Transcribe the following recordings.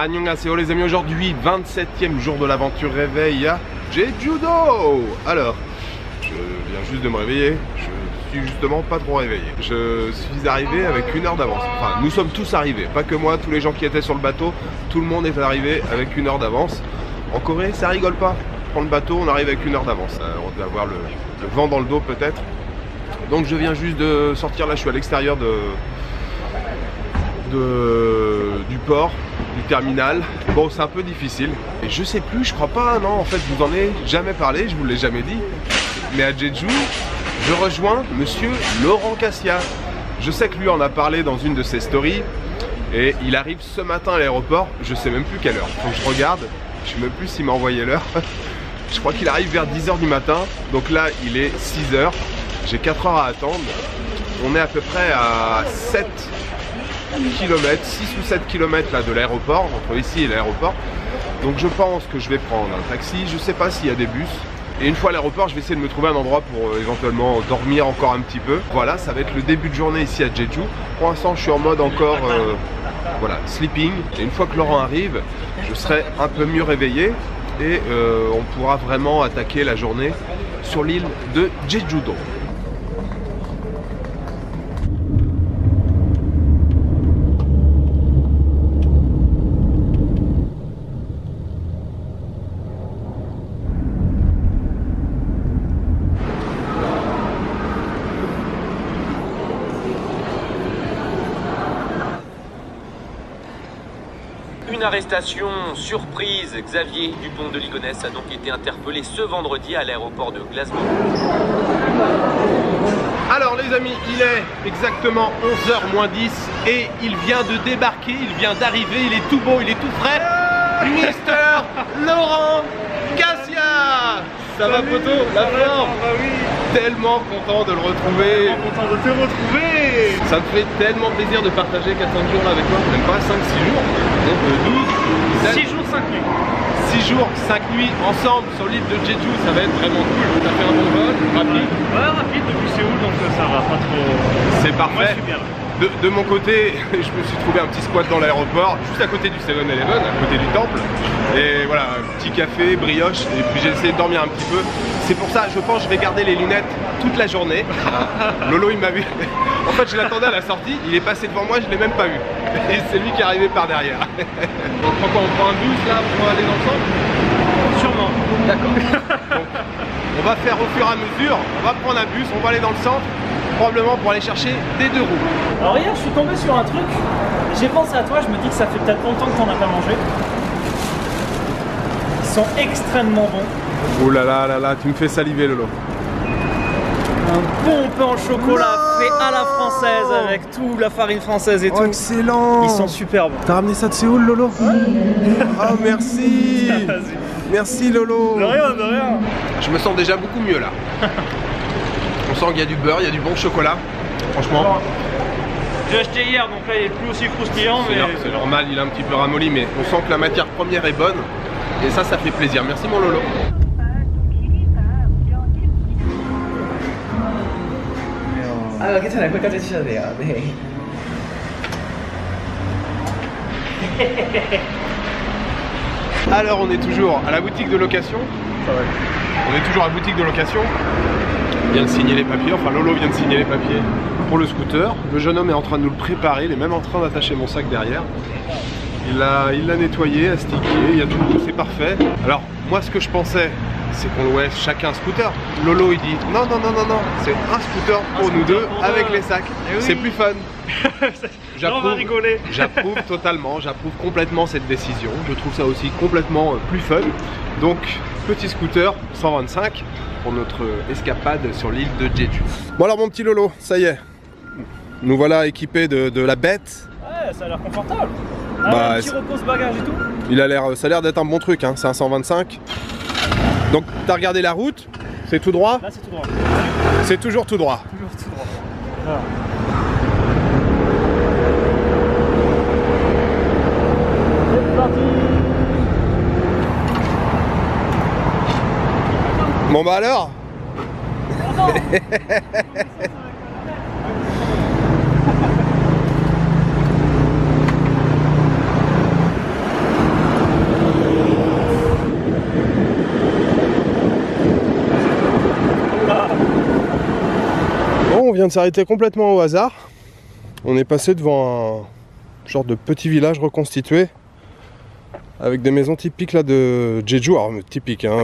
Annyeonghaseyo les amis, aujourd'hui 27e jour de l'aventure réveil à Jeju-do. Alors, je viens juste de me réveiller, je suis justement pas trop réveillé. Je suis arrivé avec 1 heure d'avance. Enfin, nous sommes tous arrivés, pas que moi, tous les gens qui étaient sur le bateau, tout le monde est arrivé avec 1 heure d'avance. En Corée, ça rigole pas. On prend le bateau, on arrive avec 1 heure d'avance. On doit avoir le vent dans le dos peut-être. Donc je viens juste de sortir, là je suis à l'extérieur du port, du terminal. Bon, c'est un peu difficile. Et je sais plus, je crois pas, non, en fait je vous en ai jamais parlé, je vous l'ai jamais dit. Mais à Jeju, je rejoins monsieur Laurent Cassia. Je sais que lui en a parlé dans une de ses stories. Et il arrive ce matin à l'aéroport, je sais même plus quelle heure. Faut que je regarde, je sais même plus s'il m'a envoyé l'heure. Je crois qu'il arrive vers 10 h du matin. Donc là, il est 6 h. J'ai 4 heures à attendre. On est à peu près à 7 km, 6 ou 7 km là de l'aéroport, entre ici et l'aéroport. Donc je pense que je vais prendre un taxi, je sais pas s'il y a des bus. Et une fois à l'aéroport, je vais essayer de me trouver un endroit pour éventuellement dormir encore un petit peu. Voilà, ça va être le début de journée ici à Jeju. Pour l'instant, je suis en mode encore voilà, sleeping. Et une fois que Laurent arrive, je serai un peu mieux réveillé. Et on pourra vraiment attaquer la journée sur l'île de Jeju-do. Une arrestation surprise, Xavier Dupont de Ligonnès a donc été interpellé ce vendredi à l'aéroport de Glasgow. Alors les amis, il est exactement 11 h moins 10 et il vient de débarquer, il vient d'arriver, il est tout beau, il est tout frais. Mister Laurent Cassia. Ça va poto, la forme? Oui. Tellement content de le retrouver. Tellement content de te retrouver. Ça me fait tellement plaisir de partager 4-5 jours là avec toi. Même pas 5-6 jours. Donc 12, 6 jours, 5 nuits. 6 jours, 5 nuits ensemble sur l'île de Jeju, ça va être vraiment cool. Ça fait un bon vol, rapide. Ouais, rapide depuis Séoul, donc ça va pas trop. C'est parfait. Moi, je suis bien là. De mon côté, je me suis trouvé un petit squat dans l'aéroport, juste à côté du 7-Eleven, à côté du temple. Et voilà, un petit café, brioche, et puis j'ai essayé de dormir un petit peu. C'est pour ça, je pense, je vais garder les lunettes toute la journée. Lolo, il m'a vu. En fait, je l'attendais à la sortie, il est passé devant moi, je l'ai même pas vu. Et c'est lui qui est arrivé par derrière. On prend quoi? On prend un bus là pour aller dans le centre? Sûrement. D'accord. Donc, on va faire au fur et à mesure, on va prendre un bus, on va aller dans le centre. Probablement pour aller chercher des 2 roues. Alors hier je suis tombé sur un truc, j'ai pensé à toi, je me dis que ça fait peut-être longtemps que t'en as pas mangé. Ils sont extrêmement bons. Oh là là là là, tu me fais saliver Lolo. Un bon pain au chocolat fait à la française avec tout, la farine française et tout. Excellent. Ils sont super bons. T'as ramené ça de Séoul Lolo? Oh merci. Merci Lolo. De rien, de rien. Je me sens déjà beaucoup mieux là. On sent qu'il y a du beurre, il y a du bon chocolat. Franchement, J'ai acheté hier, donc là il est plus aussi croustillant, mais c'est normal, il est un petit peu ramolli, mais on sent que la matière première est bonne. Et ça fait plaisir. Merci mon Lolo. 아, 괜찮아요. 거기까지 해주셔도 돼요. 네. Alors on est toujours à la boutique de location. On est toujours à la boutique de location. On vient de signer les papiers, enfin Lolo vient de signer les papiers pour le scooter. Le jeune homme est en train de nous le préparer, il est même en train d'attacher mon sac derrière. Il l'a nettoyé, astiqué, il y a tout, c'est parfait. Alors moi ce que je pensais, c'est qu'on louait chacun un scooter. Lolo il dit non, c'est un scooter pour nous deux avec les sacs. Oui. C'est plus fun. on va rigoler. J'approuve totalement, j'approuve complètement cette décision. Je trouve ça aussi complètement plus fun. Donc petit scooter 125 pour notre escapade sur l'île de Jeju. Bon alors mon petit Lolo, ça y est. Nous voilà équipés de la bête. Ouais, ça a l'air confortable. Bah, un petit repose-bagage et tout. Ça a l'air d'être un bon truc, hein. C'est un 125. Donc t'as regardé la route, c'est tout droit? Là c'est tout droit. C'est toujours tout droit. Toujours tout droit. Voilà. C'est parti. Bon bah alors. vient de s'arrêter complètement au hasard. On est passé devant un genre de petit village reconstitué avec des maisons typiques là de Jeju, alors typiques hein,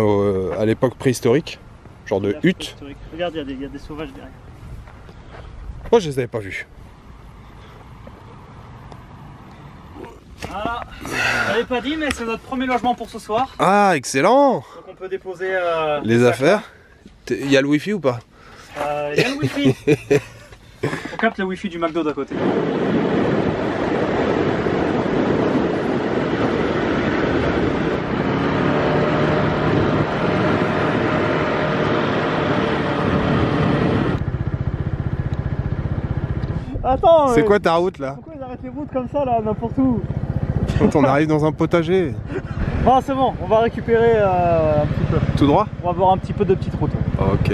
à l'époque préhistorique, genre de hutte. Regarde, il y a des sauvages derrière. Moi je les avais pas vus. Voilà, je l'avais pas dit mais c'est notre premier logement pour ce soir. Ah excellent. Donc on peut déposer les affaires. Il y a le wifi ou pas? Il y a le wifi. On capte le wifi du McDo d'à côté. Attends, c'est quoi ta route là? Pourquoi ils arrêtent les routes comme ça là, n'importe où? Quand on arrive dans un potager. Bon c'est bon, on va récupérer un petit peu. Tout droit? On va voir un petit peu de petite route. Ok.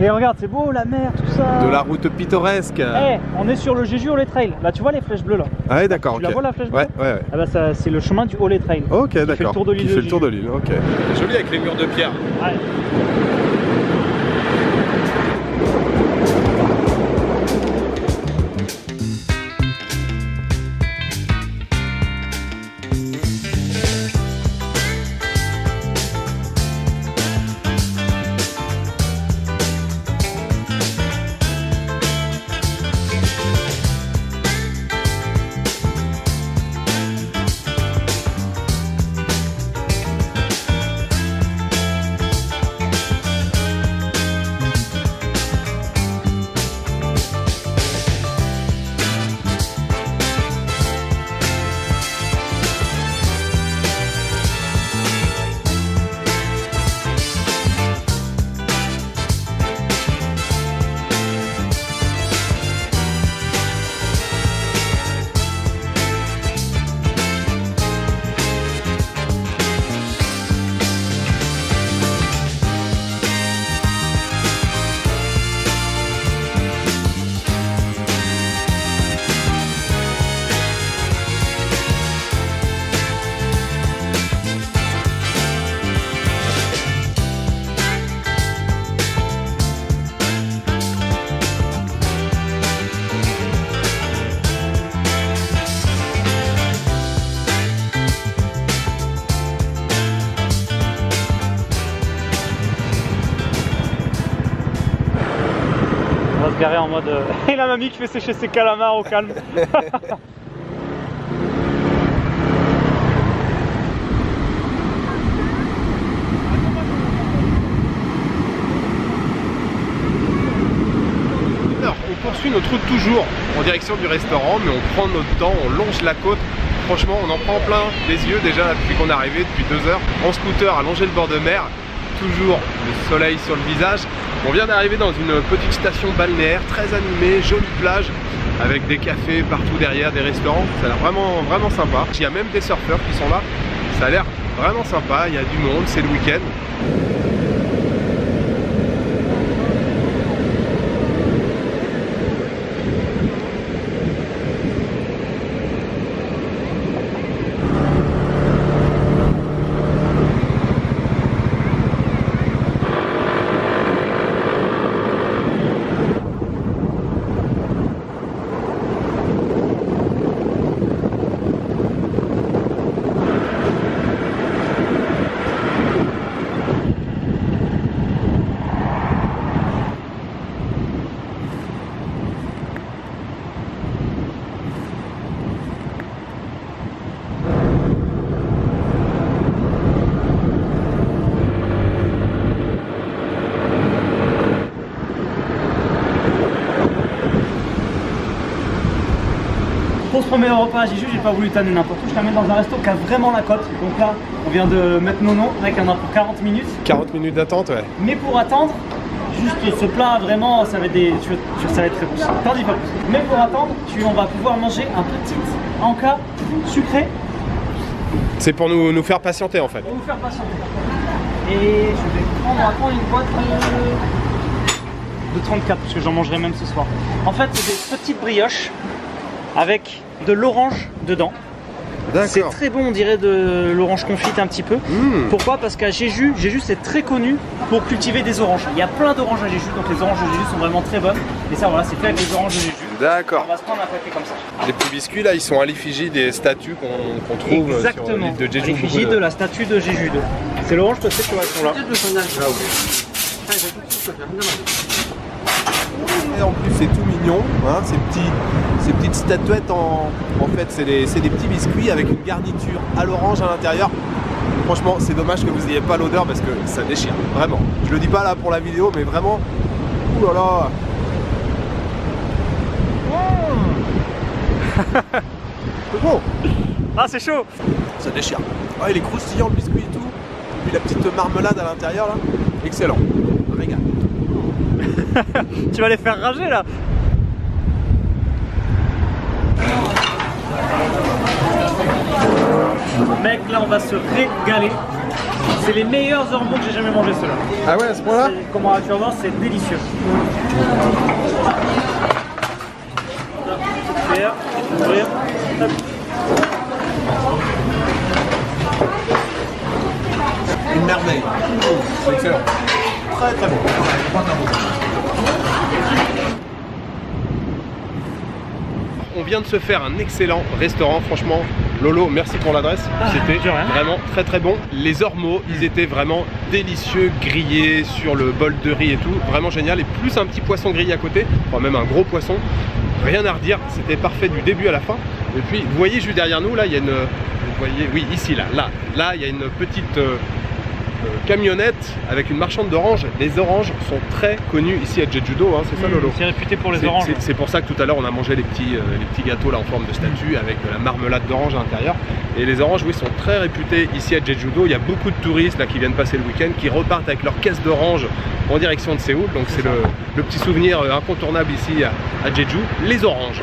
Et regarde, c'est beau, la mer, tout ça. De la route pittoresque. Eh, on est sur le Jeju Ole Trail. Là, tu vois les flèches bleues là? Ah ouais, d'accord. Tu la vois la flèche bleue? Ouais. Ah bah c'est le chemin du Ole Trail. Ok, d'accord. Qui fait le tour de l'île. Qui fait le tour de l'île, ok. C'est joli avec les murs de pierre. Ouais. On va se garer en mode... Et la mamie qui fait sécher ses calamars au calme. Alors, on poursuit notre route toujours en direction du restaurant, mais on prend notre temps, on longe la côte. Franchement, on en prend plein les yeux déjà là, depuis qu'on est arrivé, depuis 2 heures. En scooter à longer le bord de mer, toujours le soleil sur le visage. On vient d'arriver dans une petite station balnéaire, très animée, jolie plage, avec des cafés partout derrière, des restaurants. Ça a l'air vraiment sympa. Il y a même des surfeurs qui sont là. Ça a l'air vraiment sympa, il y a du monde, c'est le week-end. Pour ce premier repas à Jeju, j'ai pas voulu t'amener n'importe où, je t'amène dans un resto qui a vraiment la cote. Donc là, on vient de mettre nos noms, avec un pour 40 minutes. 40 minutes d'attente, ouais. Mais pour attendre, juste ce plat vraiment, ça va être des. Ça va être très poussé. T'en dis pas plus. Mais pour attendre, on va pouvoir manger un petit anka sucré. C'est pour nous faire patienter en fait. Pour vous faire patienter. Et je vais prendre une boîte de 34, parce que j'en mangerai même ce soir. En fait, c'est des petites brioches avec de l'orange dedans. C'est très bon, on dirait de l'orange confite un petit peu. Pourquoi? Parce qu'à Jeju, c'est très connu pour cultiver des oranges. Il y a plein d'oranges à Jeju, donc les oranges de Jeju sont vraiment très bonnes. Et ça, voilà, c'est fait avec les oranges de Jeju. D'accord. On va se prendre un paquet comme ça. Les petits biscuits là, ils sont à l'effigie des statues qu'on trouve sur l'île de Jeju. À l'effigie de la statue de Jeju 2. C'est l'orange parce que tu vois, elles sont là. Et en plus c'est tout mignon, hein, ces petites statuettes en fait c'est des petits biscuits avec une garniture à l'orange à l'intérieur. Franchement c'est dommage que vous n'ayez pas l'odeur parce que ça déchire, vraiment. Je le dis pas là pour la vidéo mais vraiment, ouh là là. C'est bon. Ah c'est chaud. Ça déchire. Ah, il est croustillant le biscuit et tout. Et puis la petite marmelade à l'intérieur là, excellent. Regarde. Tu vas les faire rager là. Mec, là on va se régaler. C'est les meilleurs hormones que j'ai jamais mangé ceux-là. Ah ouais, à ce point-là? Comment tu vas voir, c'est délicieux. Faire, ouvrir. Une merveille. C'est excellent. Très très bon. On vient de se faire un excellent restaurant, franchement. Lolo, merci pour l'adresse. C'était vraiment très très bon. Les ormeaux, ils étaient vraiment délicieux, grillés sur le bol de riz et tout. Vraiment génial. Et plus un petit poisson grillé à côté, enfin même un gros poisson. Rien à redire, c'était parfait du début à la fin. Et puis, vous voyez juste derrière nous, là, il y a une... Vous voyez, oui, ici, là, il y a une petite... camionnette avec une marchande d'oranges. Les oranges sont très connues ici à Jeju-do, hein, c'est ça Lolo? C'est réputé pour les oranges. C'est pour ça que tout à l'heure on a mangé les petits gâteaux là en forme de statue avec de la marmelade d'orange à l'intérieur. Et les oranges, oui, sont très réputées ici à Jeju-do. Il y a beaucoup de touristes là qui viennent passer le week-end, qui repartent avec leur caisse d'oranges en direction de Séoul. Donc c'est le petit souvenir incontournable ici à Jeju, les oranges.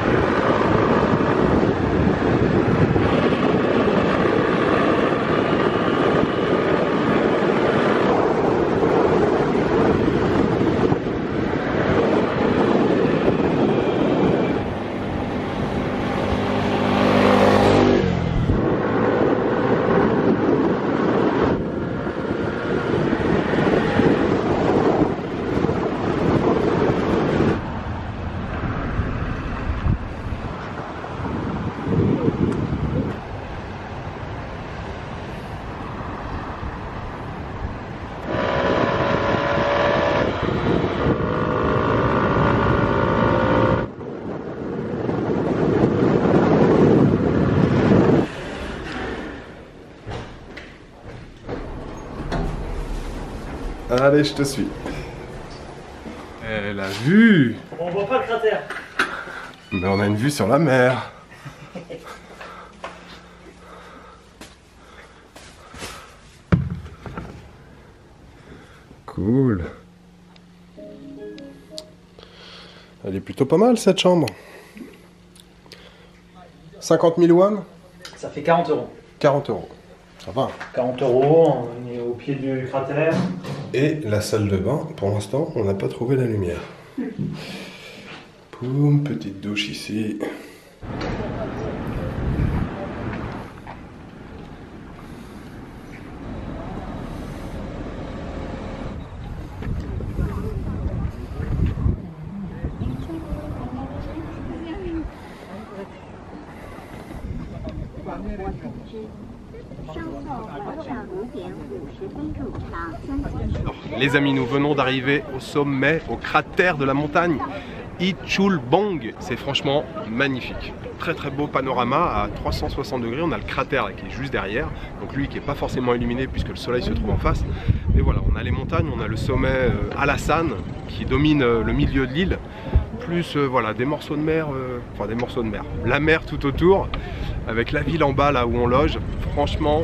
Allez, je te suis. Elle a vu. On voit pas le cratère. Mais on a une vue sur la mer. Cool. Elle est plutôt pas mal cette chambre. 50 000 won. Ça fait 40 €. 40 €. Ça va. 40 €, on est au pied du cratère. Et la salle de bain, pour l'instant, on n'a pas trouvé la lumière. Poum, petite douche ici. Les amis, nous venons d'arriver au sommet, au cratère de la montagne Ichulbong. C'est franchement magnifique. Très très beau panorama à 360 degrés. On a le cratère là, qui est juste derrière. Donc lui qui n'est pas forcément illuminé puisque le soleil se trouve en face. Mais voilà, on a les montagnes, on a le sommet Alasan qui domine le milieu de l'île. Plus voilà, des morceaux de mer, enfin des morceaux de mer. La mer tout autour, avec la ville en bas là où on loge. Franchement,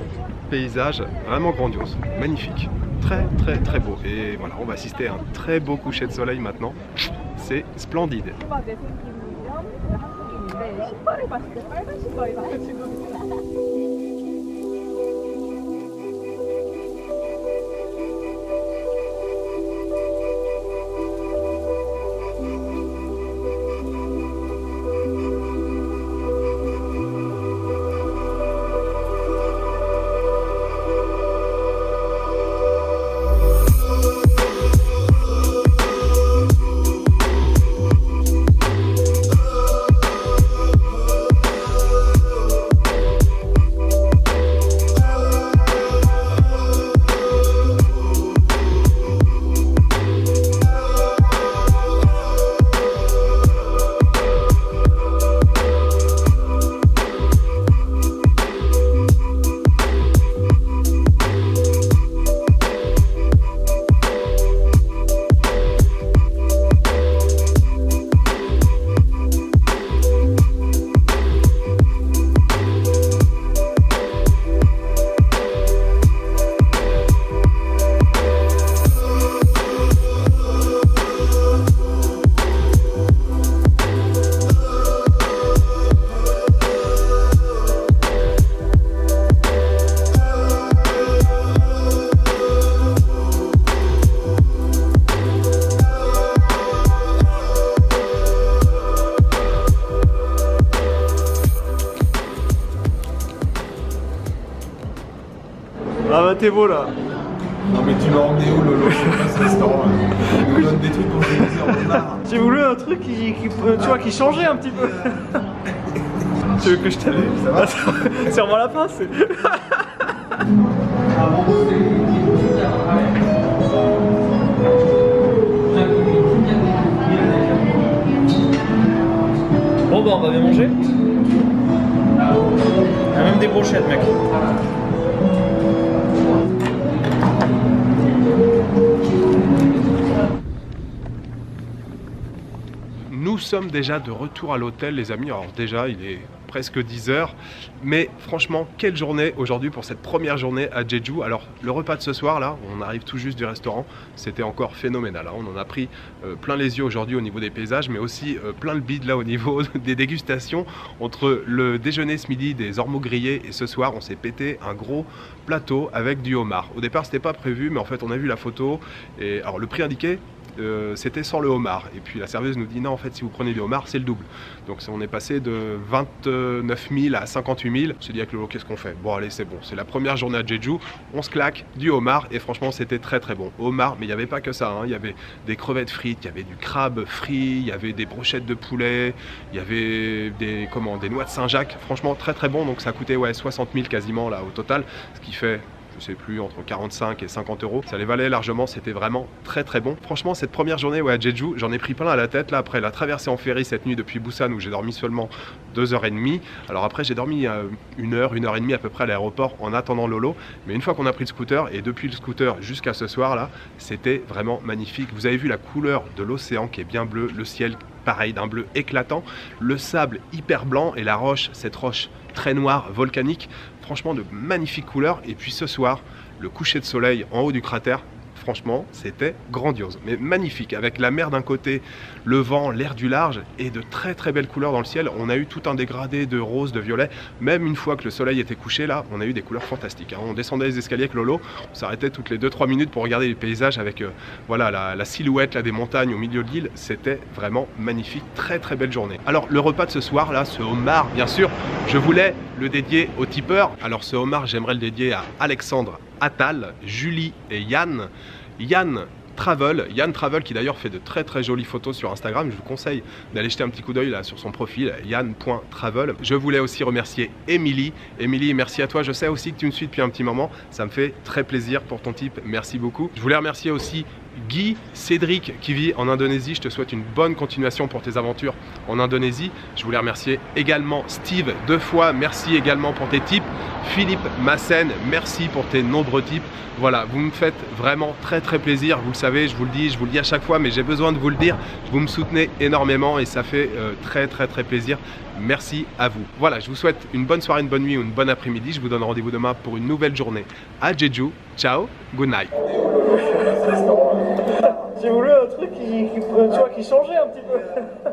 paysage vraiment grandiose, magnifique. Très très très beau. Et voilà, on va assister à un très beau coucher de soleil maintenant. C'est splendide. bah t'es beau là. Non mais tu m'as emmené où Lolo? C'est pas ce restaurant. Il nous donne des trucs pour se déguiser en renard. J'ai voulu un truc tu vois, qui changeait un petit peu. Tu veux que je t'aide? Ça va. Serre-moi la pince. Bon bah on va bien manger. Il y a même des brochettes mec. Nous sommes déjà de retour à l'hôtel les amis, alors déjà il est presque 10 h, mais franchement quelle journée aujourd'hui pour cette première journée à Jeju. Alors le repas de ce soir là, on arrive tout juste du restaurant, c'était encore phénoménal, hein. On en a pris plein les yeux aujourd'hui au niveau des paysages, mais aussi plein le bide là au niveau des dégustations. Entre le déjeuner ce midi des ormeaux grillés et ce soir on s'est pété un gros plateau avec du homard. Au départ c'était pas prévu, mais en fait on a vu la photo et alors le prix indiqué c'était sans le homard, et puis la serveuse nous dit non en fait si vous prenez du homard c'est le double, donc on est passé de 29 000 à 58 000. Je me dit avec Lolo qu'est-ce qu'on fait, bon allez c'est bon, c'est la première journée à Jeju, on se claque du homard et franchement c'était très très bon. Homard, mais il n'y avait pas que ça, hein. Il y avait des crevettes frites, il y avait du crabe frit, il y avait des brochettes de poulet, il y avait des noix de Saint-Jacques, franchement très très bon, donc ça coûtait ouais 60 000 quasiment là au total, ce qui fait je sais plus, entre 45 et 50 euros. Ça les valait largement, c'était vraiment très très bon. Franchement, cette première journée ouais, à Jeju, j'en ai pris plein à la tête là après la traversée en ferry cette nuit depuis Busan où j'ai dormi seulement 2h30. Alors après, j'ai dormi 1h et demie à peu près à l'aéroport en attendant Lolo. Mais une fois qu'on a pris le scooter, et depuis le scooter jusqu'à ce soir là, c'était vraiment magnifique. Vous avez vu la couleur de l'océan qui est bien bleu, le ciel pareil d'un bleu éclatant, le sable hyper blanc et la roche, cette roche très noire, volcanique, franchement de magnifiques couleurs. Et puis ce soir, le coucher de soleil en haut du cratère, franchement c'était grandiose, mais magnifique, avec la mer d'un côté, le vent, l'air du large et de très très belles couleurs dans le ciel. On a eu tout un dégradé de rose, de violet, même une fois que le soleil était couché là, on a eu des couleurs fantastiques, hein. On descendait les escaliers avec Lolo, on s'arrêtait toutes les 2-3 minutes pour regarder les paysages avec voilà la silhouette là, des montagnes au milieu de l'île, c'était vraiment magnifique, très très belle journée. Alors le repas de ce soir là, ce homard bien sûr, je voulais le dédier aux tipeurs. Alors ce homard j'aimerais le dédier à Alexandre, Attal, Julie et Yann. Yann Travel qui d'ailleurs fait de très très jolies photos sur Instagram, je vous conseille d'aller jeter un petit coup d'œil là sur son profil, yann.travel. Je voulais aussi remercier Émilie. Émilie, merci à toi, je sais aussi que tu me suis depuis un petit moment, ça me fait très plaisir pour ton tip, merci beaucoup. Je voulais remercier aussi Guy, Cédric qui vit en Indonésie, je te souhaite une bonne continuation pour tes aventures en Indonésie. Je voulais remercier également Steve 2 fois, merci également pour tes tips. Philippe Massen, merci pour tes nombreux tips. Voilà, vous me faites vraiment très très plaisir, vous le savez, je vous le dis à chaque fois, mais j'ai besoin de vous le dire, vous me soutenez énormément et ça fait très très très plaisir. Merci à vous. Voilà, je vous souhaite une bonne soirée, une bonne nuit ou une bonne après-midi. Je vous donne rendez-vous demain pour une nouvelle journée à Jeju. Ciao, good night. J'ai voulu un truc qui changeait un petit peu.